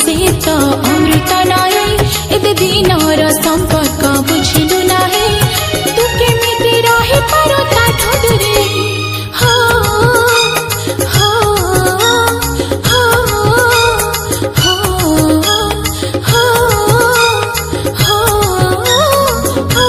से तो अमृत नाई एते दिनर संपर्क बुझिलु नाही तू केमिति रहि पारो ताठो दूरे हो हो हो हो हो हो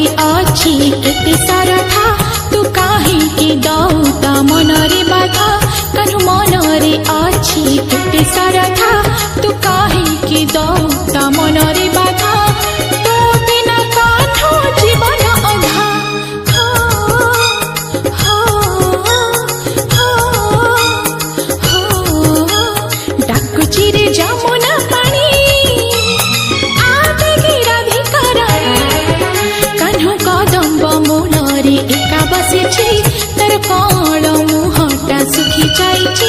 केते सारथा तू काहे के दौता मनरे बाधा कनु मनरे अछि केते सारथा तू काहे के दौता मनरे बाधा तो बिना काठो जीवन अधा हो हो हो हो डाकुची रे जमुना पानी मूलरे एका बसी तर कण मुहटा सुखी जाइछि